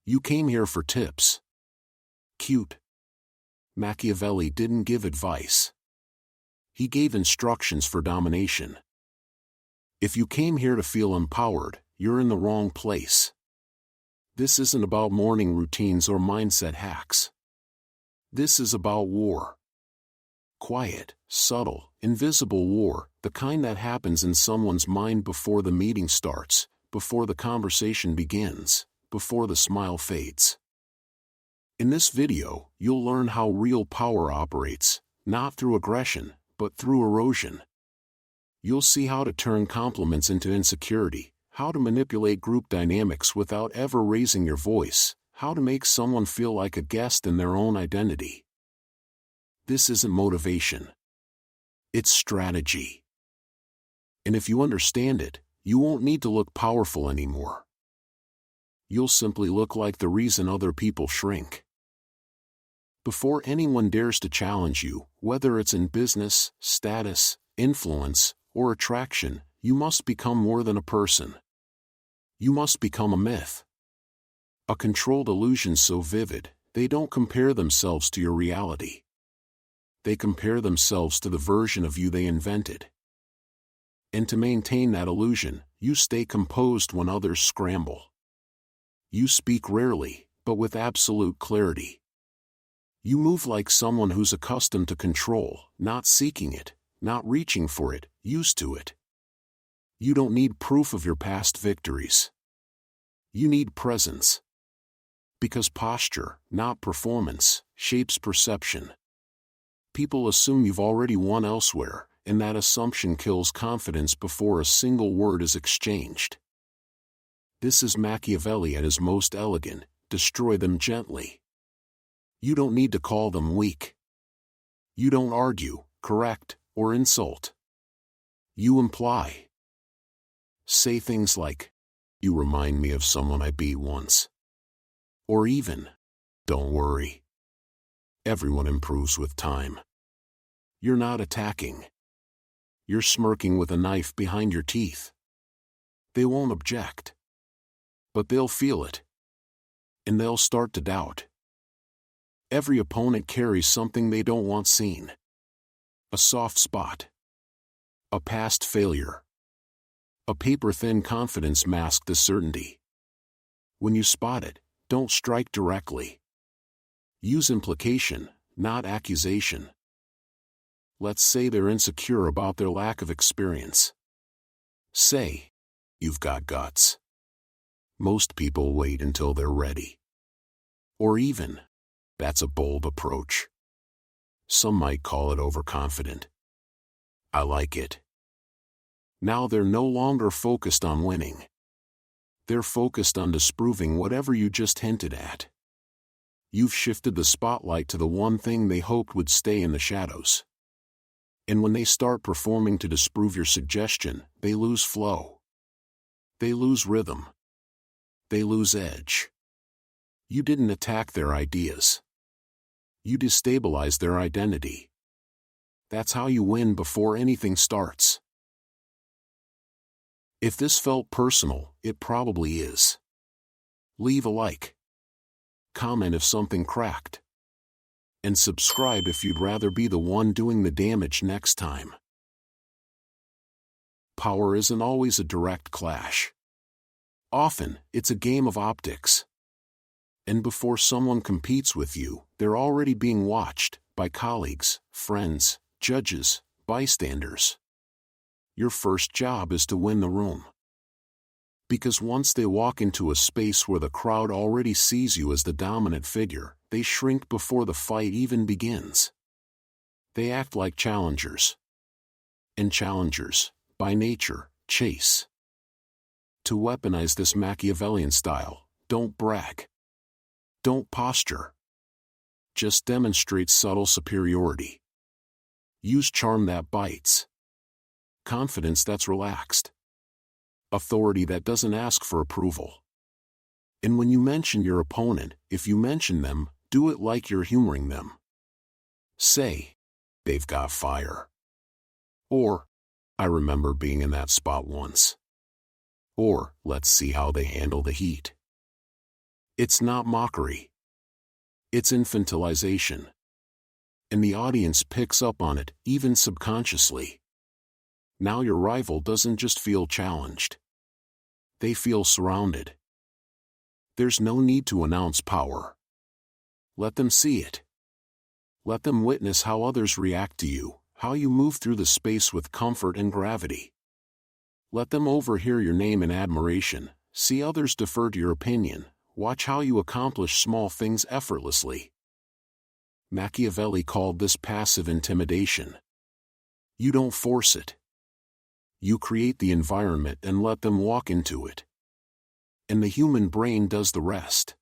You came here for tips. Cute. Machiavelli didn't give advice. He gave instructions for domination. If you came here to feel empowered, you're in the wrong place. This isn't about morning routines or mindset hacks. This is about war. Quiet, subtle, invisible war, the kind that happens in someone's mind before the meeting starts, before the conversation begins, before the smile fades. In this video, you'll learn how real power operates, not through aggression, but through erosion. You'll see how to turn compliments into insecurity, how to manipulate group dynamics without ever raising your voice, how to make someone feel like a guest in their own identity. This isn't motivation. It's strategy. And if you understand it, you won't need to look powerful anymore. You'll simply look like the reason other people shrink. Before anyone dares to challenge you, whether it's in business, status, influence, or attraction, you must become more than a person. You must become a myth. A controlled illusion so vivid, they don't compare themselves to your reality. They compare themselves to the version of you they invented. And to maintain that illusion, you stay composed when others scramble. You speak rarely, but with absolute clarity. You move like someone who's accustomed to control, not seeking it, not reaching for it, used to it. You don't need proof of your past victories. You need presence. Because posture, not performance, shapes perception. People assume you've already won elsewhere, and that assumption kills confidence before a single word is exchanged. This is Machiavelli at his most elegant: destroy them gently. You don't need to call them weak. You don't argue, correct, or insult. You imply. Say things like, "You remind me of someone I beat once." Or even, "Don't worry. Everyone improves with time." You're not attacking. You're smirking with a knife behind your teeth. They won't object. But they'll feel it. And they'll start to doubt. Every opponent carries something they don't want seen. A soft spot. A past failure. A paper-thin confidence masked as certainty. When you spot it, don't strike directly. Use implication, not accusation. Let's say they're insecure about their lack of experience. Say, "You've got guts. Most people wait until they're ready." Or even, "That's a bold approach. Some might call it overconfident. I like it." Now they're no longer focused on winning. They're focused on disproving whatever you just hinted at. You've shifted the spotlight to the one thing they hoped would stay in the shadows. And when they start performing to disprove your suggestion, they lose flow. They lose rhythm. They lose edge. You didn't attack their ideas. You destabilized their identity. That's how you win before anything starts. If this felt personal, it probably is. Leave a like. Comment if something cracked. And subscribe if you'd rather be the one doing the damage next time. Power isn't always a direct clash. Often, it's a game of optics. And before someone competes with you, they're already being watched by colleagues, friends, judges, bystanders. Your first job is to win the room. Because once they walk into a space where the crowd already sees you as the dominant figure, they shrink before the fight even begins. They act like challengers. And challengers, by nature, chase. To weaponize this Machiavellian style, don't brag. Don't posture. Just demonstrate subtle superiority. Use charm that bites. Confidence that's relaxed. Authority that doesn't ask for approval. And when you mention your opponent, if you mention them, do it like you're humoring them. Say, "They've got fire." Or, "I remember being in that spot once." Or, "Let's see how they handle the heat." It's not mockery. It's infantilization. And the audience picks up on it, even subconsciously. Now your rival doesn't just feel challenged. They feel surrounded. There's no need to announce power. Let them see it. Let them witness how others react to you, how you move through the space with comfort and gravity. Let them overhear your name in admiration, see others defer to your opinion, watch how you accomplish small things effortlessly. Machiavelli called this passive intimidation. You don't force it. You create the environment and let them walk into it. And the human brain does the rest.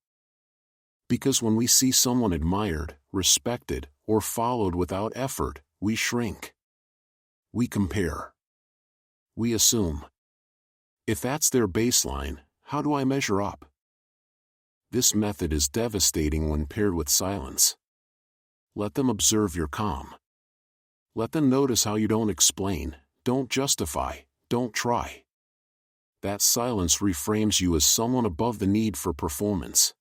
Because when we see someone admired, respected, or followed without effort, we shrink. We compare. We assume. If that's their baseline, how do I measure up? This method is devastating when paired with silence. Let them observe your calm. Let them notice how you don't explain, don't justify, don't try. That silence reframes you as someone above the need for performance.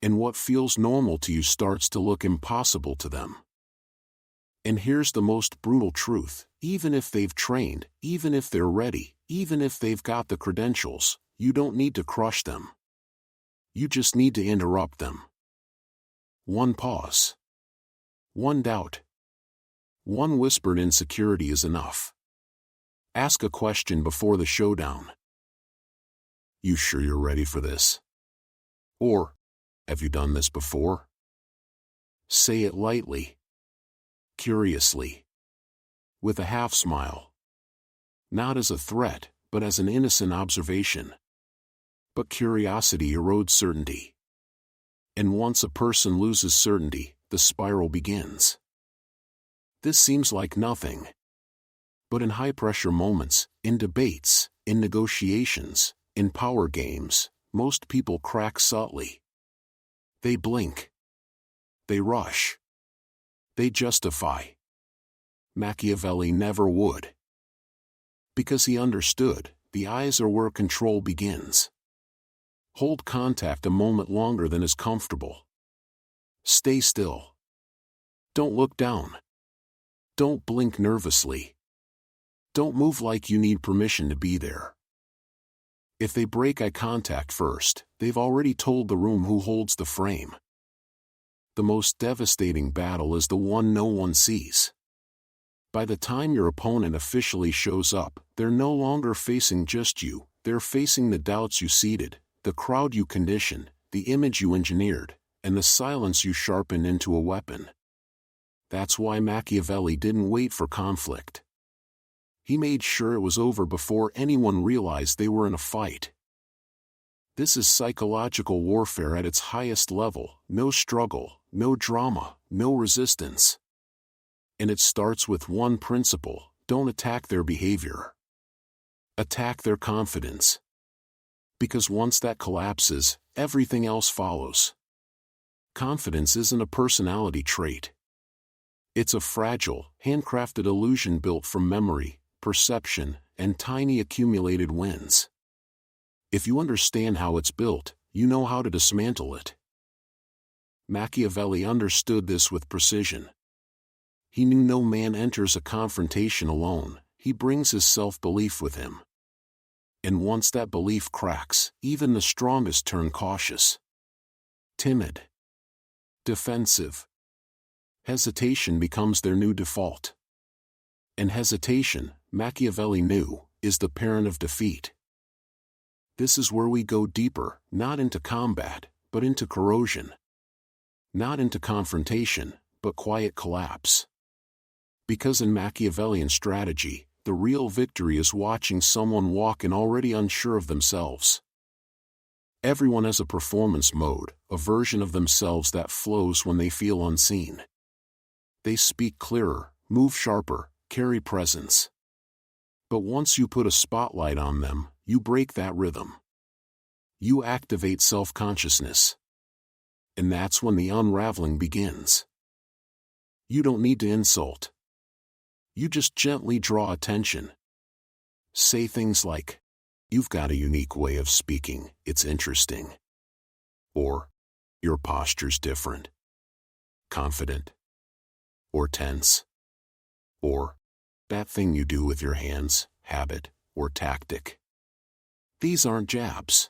And what feels normal to you starts to look impossible to them. And here's the most brutal truth: even if they've trained, even if they're ready, even if they've got the credentials, you don't need to crush them. You just need to interrupt them. One pause. One doubt. One whispered insecurity is enough. Ask a question before the showdown. You sure you're ready for this? Or, have you done this before? Say it lightly. Curiously. With a half smile. Not as a threat, but as an innocent observation. But curiosity erodes certainty. And once a person loses certainty, the spiral begins. This seems like nothing. But in high-pressure moments, in debates, in negotiations, in power games, most people crack subtly. They blink. They rush. They justify. Machiavelli never would. Because he understood, the eyes are where control begins. Hold contact a moment longer than is comfortable. Stay still. Don't look down. Don't blink nervously. Don't move like you need permission to be there. If they break eye contact first, they've already told the room who holds the frame. The most devastating battle is the one no one sees. By the time your opponent officially shows up, they're no longer facing just you, they're facing the doubts you seeded, the crowd you conditioned, the image you engineered, and the silence you sharpened into a weapon. That's why Machiavelli didn't wait for conflict. He made sure it was over before anyone realized they were in a fight. This is psychological warfare at its highest level: no struggle, no drama, no resistance. And it starts with one principle: don't attack their behavior. Attack their confidence. Because once that collapses, everything else follows. Confidence isn't a personality trait. It's a fragile, handcrafted illusion built from memory, perception, and tiny accumulated wins. If you understand how it's built, you know how to dismantle it. Machiavelli understood this with precision. He knew no man enters a confrontation alone, he brings his self-belief with him. And once that belief cracks, even the strongest turn cautious. Timid. Defensive. Hesitation becomes their new default. And hesitation, Machiavelli knew, is the parent of defeat. This is where we go deeper, not into combat, but into corrosion. Not into confrontation, but quiet collapse. Because in Machiavellian strategy, the real victory is watching someone walk in already unsure of themselves. Everyone has a performance mode, a version of themselves that flows when they feel unseen. They speak clearer, move sharper, carry presence. But once you put a spotlight on them, you break that rhythm. You activate self-consciousness. And that's when the unraveling begins. You don't need to insult. You just gently draw attention. Say things like, "You've got a unique way of speaking, it's interesting." Or, your posture's different. Confident. Or tense. Or, that thing you do with your hands, habit, or tactic. These aren't jabs.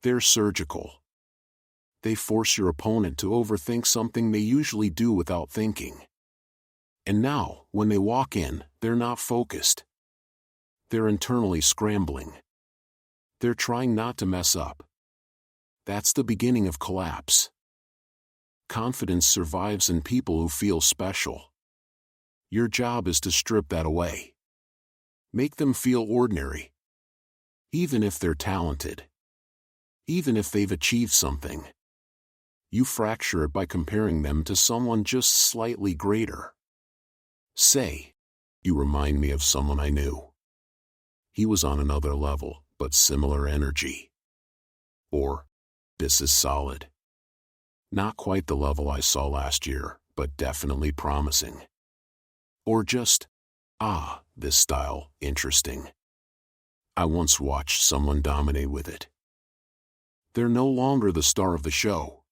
They're surgical. They force your opponent to overthink something they usually do without thinking. And now, when they walk in, they're not focused. They're internally scrambling. They're trying not to mess up. That's the beginning of collapse. Confidence survives in people who feel special. Your job is to strip that away. Make them feel ordinary. Even if they're talented. Even if they've achieved something. You fracture it by comparing them to someone just slightly greater. Say, you remind me of someone I knew. He was on another level, but similar energy. Or, this is solid. Not quite the level I saw last year, but definitely promising. Or just, this style, interesting. I once watched someone dominate with it. They're no longer the star of the show.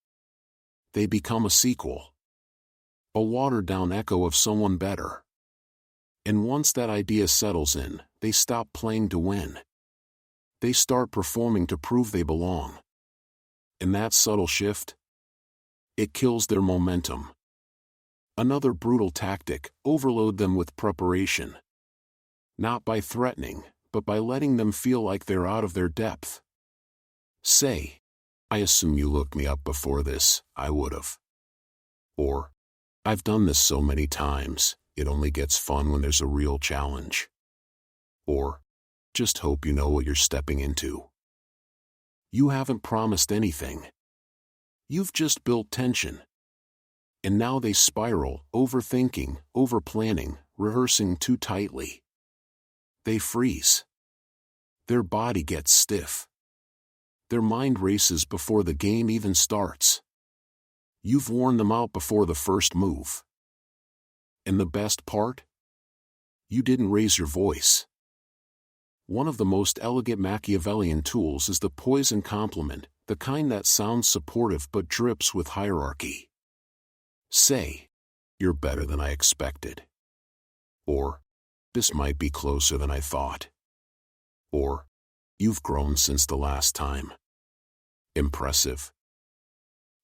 They become a sequel. A watered-down echo of someone better. And once that idea settles in, they stop playing to win. They start performing to prove they belong. And that subtle shift? It kills their momentum. Another brutal tactic, overload them with preparation. Not by threatening, but by letting them feel like they're out of their depth. Say, I assume you looked me up before this, I would've. Or, I've done this so many times, it only gets fun when there's a real challenge. Or, just hope you know what you're stepping into. You haven't promised anything. You've just built tension. And now they spiral, overthinking, overplanning, rehearsing too tightly. They freeze. Their body gets stiff. Their mind races before the game even starts. You've worn them out before the first move. And the best part? You didn't raise your voice. One of the most elegant Machiavellian tools is the poison compliment, the kind that sounds supportive but drips with hierarchy. Say, you're better than I expected. Or, this might be closer than I thought. Or, you've grown since the last time. Impressive.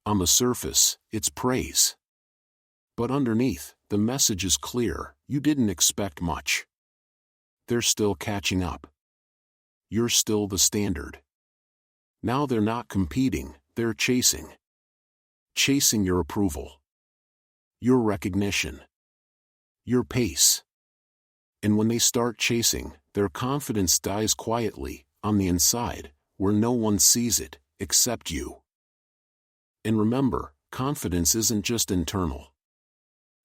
On the surface, it's praise. But underneath, the message is clear, you didn't expect much. They're still catching up. You're still the standard. Now they're not competing, they're chasing. Chasing your approval. Your recognition. Your pace. And when they start chasing, their confidence dies quietly, on the inside, where no one sees it, except you. And remember, confidence isn't just internal.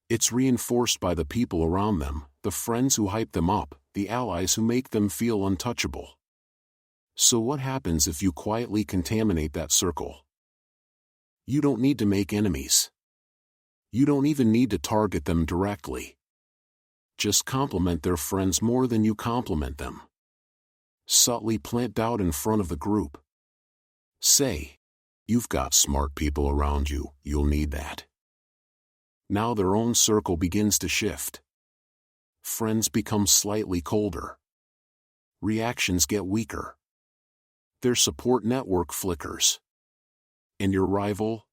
It's reinforced by the people around them, the friends who hype them up, the allies who make them feel untouchable. So what happens if you quietly contaminate that circle? You don't need to make enemies. You don't even need to target them directly. Just compliment their friends more than you compliment them. Subtly plant doubt in front of the group. Say, you've got smart people around you, you'll need that. Now their own circle begins to shift. Friends become slightly colder. Reactions get weaker. Their support network flickers. And your rival?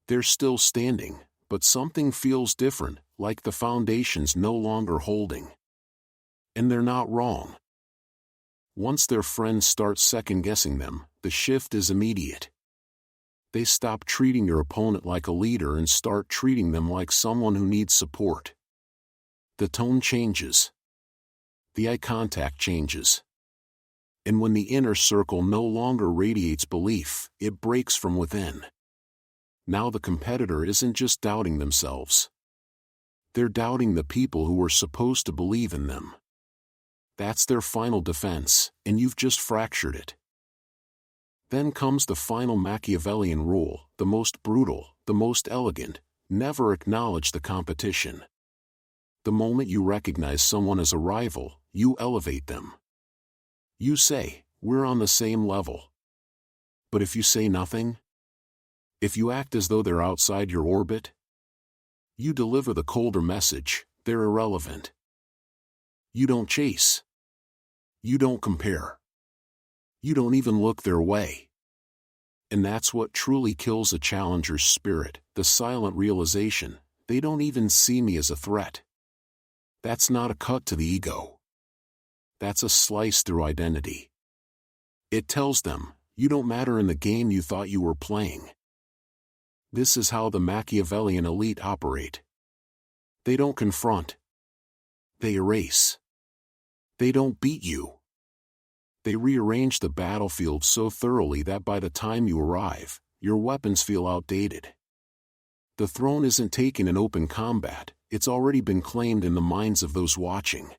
They're still standing, but something feels different, like the foundation's no longer holding. And they're not wrong. Once their friends start second-guessing them, the shift is immediate. They stop treating your opponent like a leader and start treating them like someone who needs support. The tone changes. The eye contact changes. And when the inner circle no longer radiates belief, it breaks from within. Now the competitor isn't just doubting themselves. They're doubting the people who were supposed to believe in them. That's their final defense, and you've just fractured it. Then comes the final Machiavellian rule, the most brutal, the most elegant: never acknowledge the competition. The moment you recognize someone as a rival, you elevate them. You say, we're on the same level. But if you say nothing, if you act as though they're outside your orbit, you deliver the colder message: they're irrelevant. You don't chase. You don't compare. You don't even look their way. And that's what truly kills a challenger's spirit, the silent realization: they don't even see me as a threat. That's not a cut to the ego. That's a slice through identity. It tells them, you don't matter in the game you thought you were playing. This is how the Machiavellian elite operate. They don't confront. They erase. They don't beat you. They rearrange the battlefield so thoroughly that by the time you arrive, your weapons feel outdated. The throne isn't taken in open combat, it's already been claimed in the minds of those watching.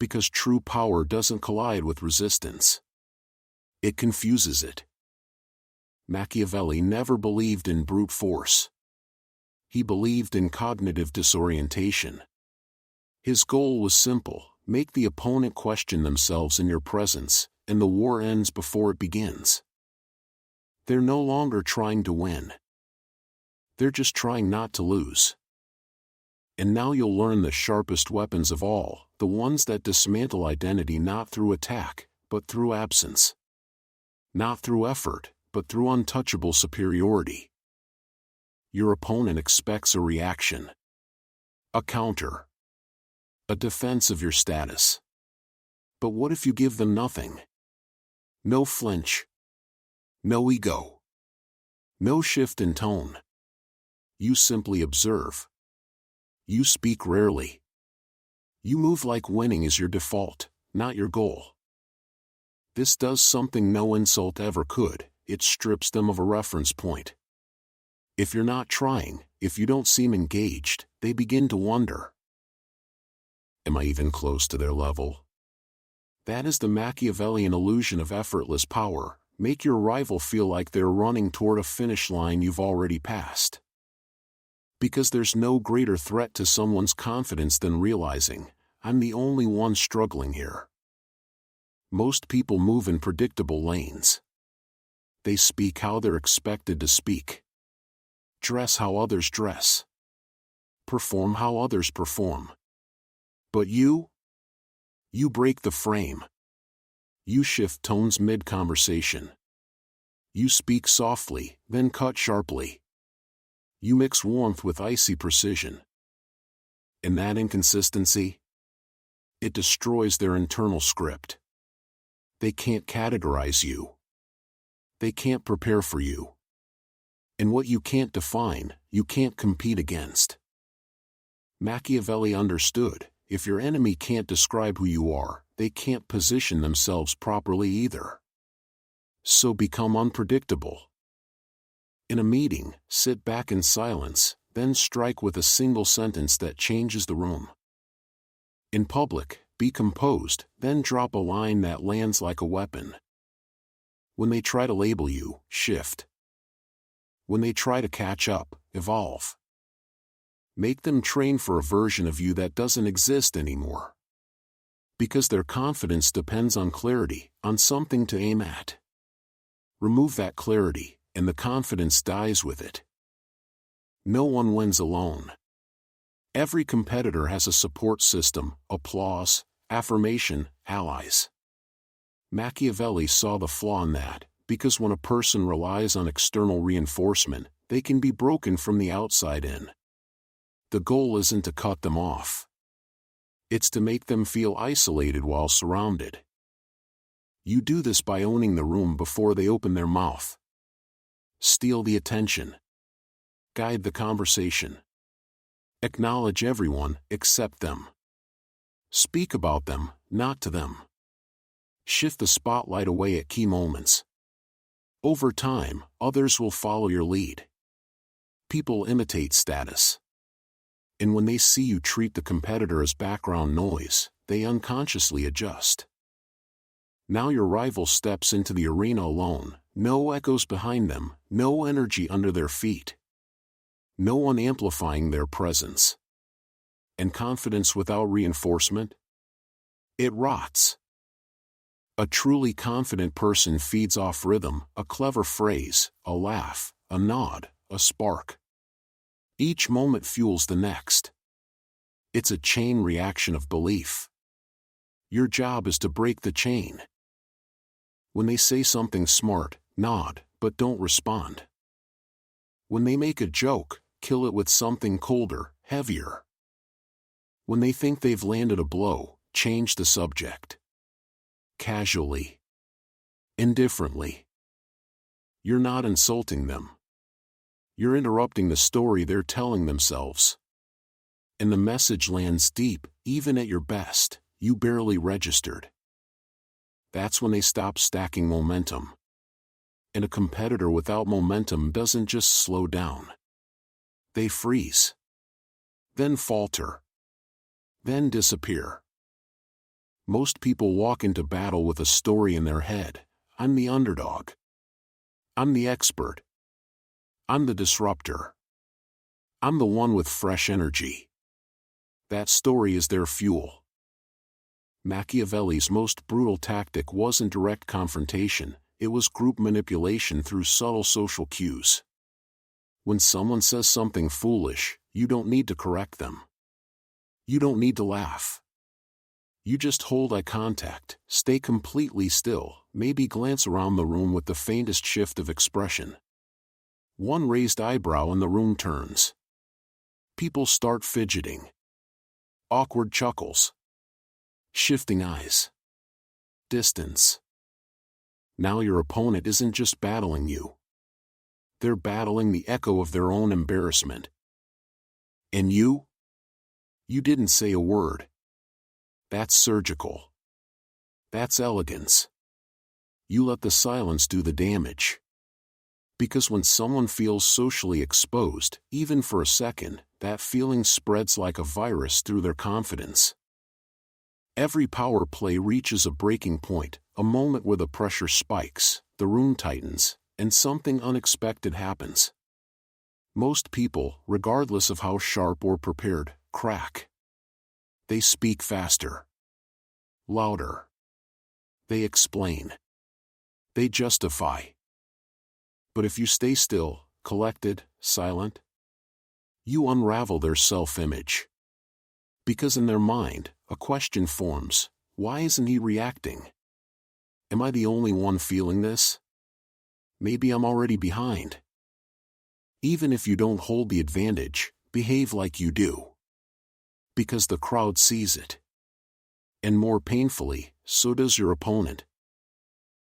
Because true power doesn't collide with resistance. It confuses it. Machiavelli never believed in brute force. He believed in cognitive disorientation. His goal was simple: make the opponent question themselves in your presence, and the war ends before it begins. They're no longer trying to win. They're just trying not to lose. And now you'll learn the sharpest weapons of all, the ones that dismantle identity not through attack, but through absence. Not through effort, but through untouchable superiority. Your opponent expects a reaction. A counter. A defense of your status. But what if you give them nothing? No flinch. No ego. No shift in tone. You simply observe. You speak rarely. You move like winning is your default, not your goal. This does something no insult ever could: it strips them of a reference point. If you're not trying, if you don't seem engaged, they begin to wonder. Am I even close to their level? That is the Machiavellian illusion of effortless power: make your rival feel like they're running toward a finish line you've already passed. Because there's no greater threat to someone's confidence than realizing, I'm the only one struggling here. Most people move in predictable lanes. They speak how they're expected to speak. Dress how others dress. Perform how others perform. But you break the frame. You shift tones mid-conversation. You speak softly, then cut sharply. You mix warmth with icy precision. And that inconsistency? It destroys their internal script. They can't categorize you. They can't prepare for you. And what you can't define, you can't compete against. Machiavelli understood: if your enemy can't describe who you are, they can't position themselves properly either. So become unpredictable. In a meeting, sit back in silence, then strike with a single sentence that changes the room. In public, be composed, then drop a line that lands like a weapon. When they try to label you, shift. When they try to catch up, evolve. Make them train for a version of you that doesn't exist anymore. Because their confidence depends on clarity, on something to aim at. Remove that clarity, and the confidence dies with it. No one wins alone. Every competitor has a support system: applause, affirmation, allies. Machiavelli saw the flaw in that, because when a person relies on external reinforcement, they can be broken from the outside in. The goal isn't to cut them off. It's to make them feel isolated while surrounded. You do this by owning the room before they open their mouth. Steal the attention. Guide the conversation. Acknowledge everyone, except them. Speak about them, not to them. Shift the spotlight away at key moments. Over time, others will follow your lead. People imitate status. And when they see you treat the competitor as background noise, they unconsciously adjust. Now your rival steps into the arena alone, no echoes behind them, no energy under their feet. No one amplifying their presence. And confidence without reinforcement? It rots. A truly confident person feeds off rhythm, a clever phrase, a laugh, a nod, a spark. Each moment fuels the next. It's a chain reaction of belief. Your job is to break the chain. When they say something smart, nod, but don't respond. When they make a joke, kill it with something colder, heavier. When they think they've landed a blow, change the subject. Casually. Indifferently. You're not insulting them. You're interrupting the story they're telling themselves. And the message lands deep, even at your best, you barely registered. That's when they stop stacking momentum. And a competitor without momentum doesn't just slow down. They freeze. Then falter. Then disappear. Most people walk into battle with a story in their head. I'm the underdog. I'm the expert. I'm the disruptor. I'm the one with fresh energy. That story is their fuel. Machiavelli's most brutal tactic wasn't direct confrontation, it was group manipulation through subtle social cues. When someone says something foolish, you don't need to correct them. You don't need to laugh. You just hold eye contact, stay completely still, maybe glance around the room with the faintest shift of expression. One raised eyebrow and the room turns. People start fidgeting. Awkward chuckles. Shifting eyes. Distance. Now your opponent isn't just battling you. They're battling the echo of their own embarrassment. And you? You didn't say a word. That's surgical. That's elegance. You let the silence do the damage. Because when someone feels socially exposed, even for a second, that feeling spreads like a virus through their confidence. Every power play reaches a breaking point, a moment where the pressure spikes, the room tightens, and something unexpected happens. Most people, regardless of how sharp or prepared, crack. They speak faster. Louder. They explain. They justify. But if you stay still, collected, silent, you unravel their self-image. Because in their mind, a question forms: why isn't he reacting? Am I the only one feeling this? Maybe I'm already behind. Even if you don't hold the advantage, behave like you do. Because the crowd sees it. And more painfully, so does your opponent.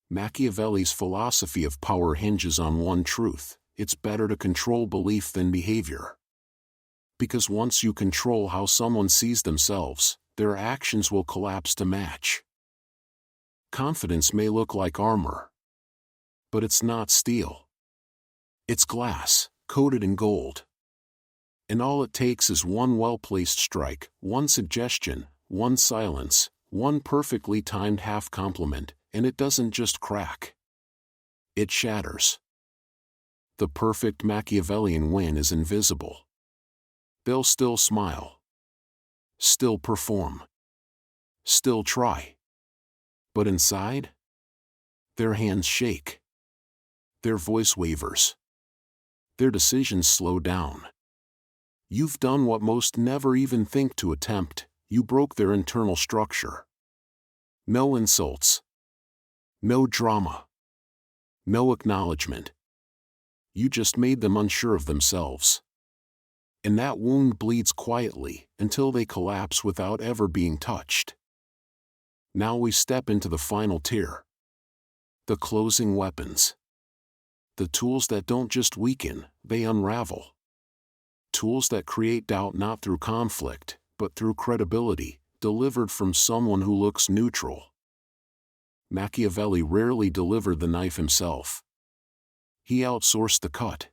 Machiavelli's philosophy of power hinges on one truth: it's better to control belief than behavior. Because once you control how someone sees themselves, their actions will collapse to match. Confidence may look like armor. But it's not steel. It's glass, coated in gold. And all it takes is one well-placed strike, one suggestion, one silence, one perfectly timed half compliment, and it doesn't just crack. It shatters. The perfect Machiavellian win is invisible. They'll still smile. Still perform. Still try. But inside? Their hands shake. Their voice wavers. Their decisions slow down. You've done what most never even think to attempt: you broke their internal structure. No insults. No drama. No acknowledgement. You just made them unsure of themselves. And that wound bleeds quietly, until they collapse without ever being touched. Now we step into the final tier. The closing weapons. The tools that don't just weaken, they unravel. Tools that create doubt not through conflict, but through credibility, delivered from someone who looks neutral. Machiavelli rarely delivered the knife himself. He outsourced the cut.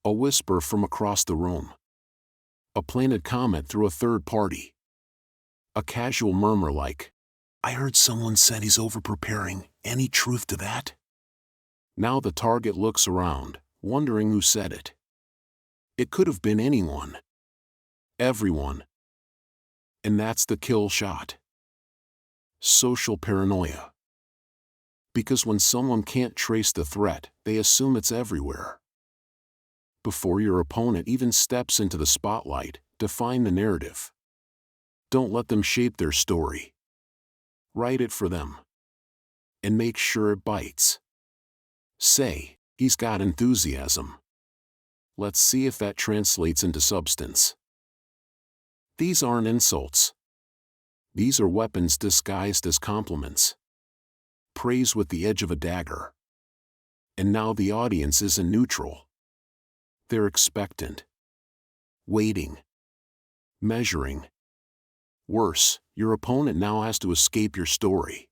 A whisper from across the room. A planted comment through a third party. A casual murmur like, "I heard someone said he's over-preparing. Any truth to that?" Now the target looks around, wondering who said it. It could have been anyone. Everyone. And that's the kill shot. Social paranoia. Because when someone can't trace the threat, they assume it's everywhere. Before your opponent even steps into the spotlight, define the narrative. Don't let them shape their story. Write it for them. And make sure it bites. Say, "He's got enthusiasm. Let's see if that translates into substance." These aren't insults. These are weapons disguised as compliments. Praise with the edge of a dagger. And now the audience isn't neutral. They're expectant. Waiting. Measuring. Worse, your opponent now has to escape your story.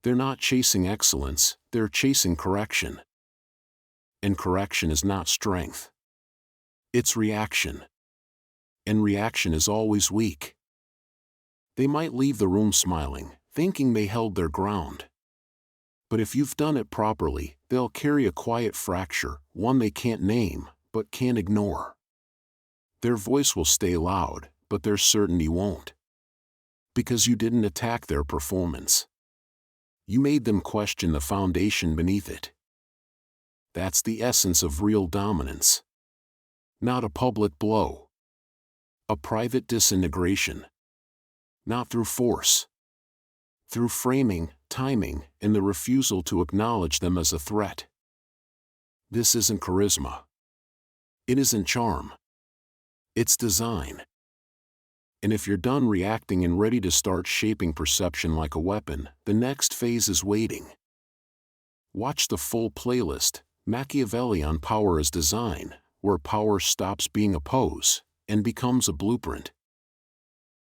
They're not chasing excellence, they're chasing correction. And correction is not strength. It's reaction. And reaction is always weak. They might leave the room smiling, thinking they held their ground. But if you've done it properly, they'll carry a quiet fracture, one they can't name, but can't ignore. Their voice will stay loud, but their certainty won't. Because you didn't attack their performance. You made them question the foundation beneath it. That's the essence of real dominance. Not a public blow. A private disintegration. Not through force. Through framing, timing, and the refusal to acknowledge them as a threat. This isn't charisma. It isn't charm. It's design. And if you're done reacting and ready to start shaping perception like a weapon, the next phase is waiting. Watch the full playlist, Machiavelli on Power as Design, where power stops being a pose and becomes a blueprint.